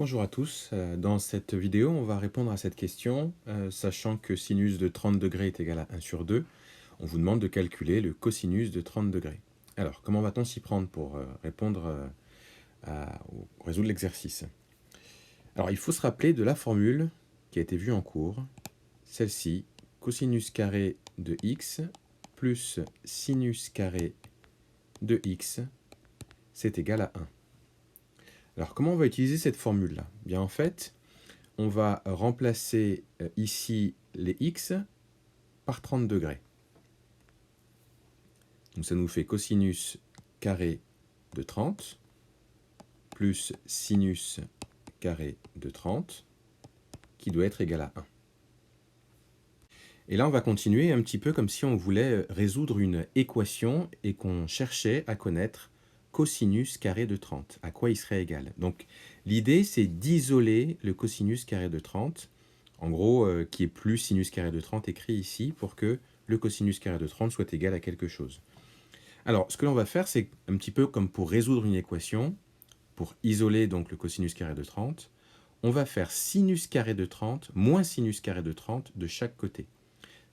Bonjour à tous, dans cette vidéo on va répondre à cette question, sachant que sinus de 30 degrés est égal à 1 sur 2, on vous demande de calculer le cosinus de 30 degrés. Alors comment va-t-on s'y prendre pour répondre ou résoudre l'exercice? Alors il faut se rappeler de la formule qui a été vue en cours, celle-ci, cosinus carré de x plus sinus carré de x, c'est égal à 1. Alors, comment on va utiliser cette formule-là? Bien, en fait, on va remplacer ici les x par 30 degrés. Donc, ça nous fait cosinus carré de 30 plus sinus carré de 30 qui doit être égal à 1. Et là, on va continuer un petit peu comme si on voulait résoudre une équation et qu'on cherchait à connaître cosinus carré de 30, à quoi il serait égal. Donc l'idée, c'est d'isoler le cosinus carré de 30, en gros, qui est plus sinus carré de 30 écrit ici, pour que le cosinus carré de 30 soit égal à quelque chose. Alors, ce que l'on va faire, c'est un petit peu comme pour résoudre une équation, pour isoler donc le cosinus carré de 30, on va faire sinus carré de 30 moins sinus carré de 30 de chaque côté.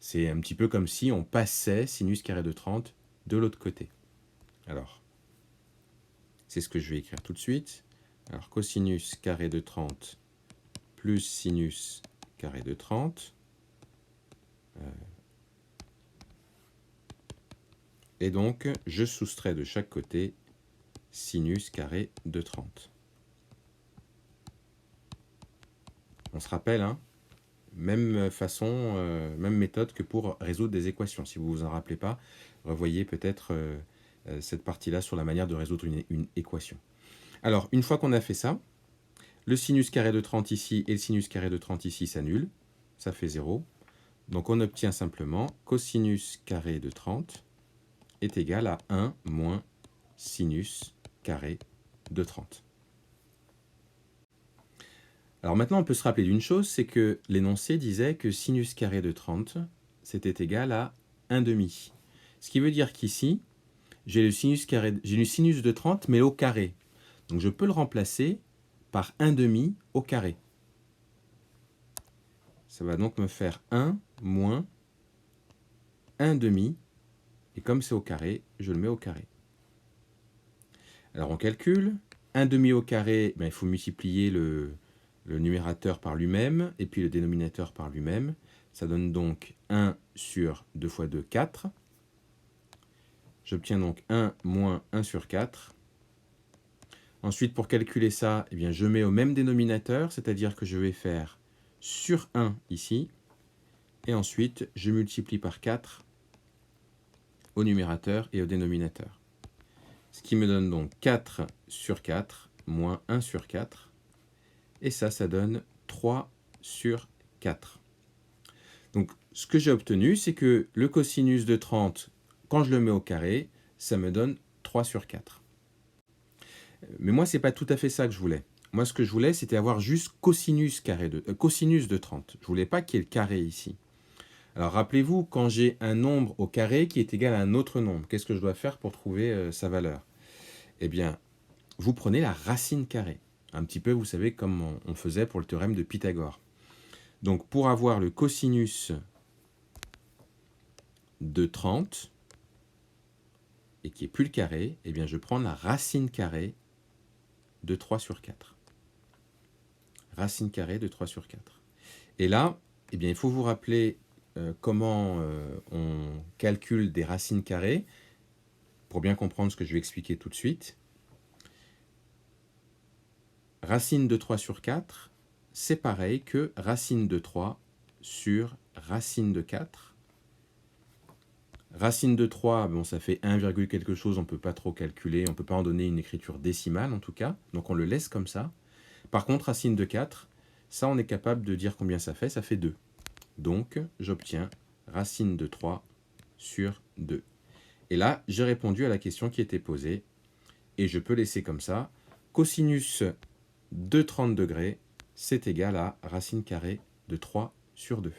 C'est un petit peu comme si on passait sinus carré de 30 de l'autre côté. Alors, c'est ce que je vais écrire tout de suite. Alors, cosinus carré de 30 plus sinus carré de 30. Et donc, je soustrais de chaque côté sinus carré de 30. On se rappelle, hein, même façon, même méthode que pour résoudre des équations. Si vous ne vous en rappelez pas, revoyez peut-être cette partie-là sur la manière de résoudre une équation. Alors, une fois qu'on a fait ça, le sinus carré de 30 ici et le sinus carré de 30 ici s'annulent. Ça fait 0. Donc, on obtient simplement cosinus carré de 30 est égal à 1 moins sinus carré de 30. Alors maintenant, on peut se rappeler d'une chose, c'est que l'énoncé disait que sinus carré de 30, c'était égal à 1 demi. Ce qui veut dire qu'ici, j'ai le sinus de 30, mais au carré. Donc je peux le remplacer par 1 demi au carré. Ça va donc me faire 1 moins 1 demi, et comme c'est au carré, je le mets au carré. Alors on calcule, 1 demi au carré, il faut multiplier le numérateur par lui-même, et puis le dénominateur par lui-même. Ça donne donc 1 sur 2 fois 2, 4. J'obtiens donc 1 moins 1 sur 4. Ensuite, pour calculer ça, je mets au même dénominateur, c'est-à-dire que je vais faire sur 1 ici, et ensuite je multiplie par 4 au numérateur et au dénominateur. Ce qui me donne donc 4 sur 4 moins 1 sur 4, et ça donne 3 sur 4. Donc, ce que j'ai obtenu, c'est que le cosinus de 30, quand je le mets au carré, ça me donne 3 sur 4. Mais moi, ce n'est pas tout à fait ça que je voulais. Moi, ce que je voulais, c'était avoir juste cosinus de 30. Je ne voulais pas qu'il y ait le carré ici. Alors, rappelez-vous, quand j'ai un nombre au carré qui est égal à un autre nombre, qu'est-ce que je dois faire pour trouver sa valeur? Eh bien, vous prenez la racine carrée. Un petit peu, vous savez, comme on faisait pour le théorème de Pythagore. Donc, pour avoir le cosinus de 30, et qui n'est plus le carré, je prends la racine carrée de 3 sur 4. Racine carrée de 3 sur 4. Et là, il faut vous rappeler comment on calcule des racines carrées, pour bien comprendre ce que je vais expliquer tout de suite. Racine de 3 sur 4, c'est pareil que racine de 3 sur racine de 4. Racine de 3, ça fait 1, quelque chose, on ne peut pas trop calculer, on ne peut pas en donner une écriture décimale en tout cas, donc on le laisse comme ça. Par contre, racine de 4, ça on est capable de dire combien ça fait 2. Donc j'obtiens racine de 3 sur 2. Et là, j'ai répondu à la question qui était posée, et je peux laisser comme ça, cosinus de 30 degrés, c'est égal à racine carrée de 3 sur 2.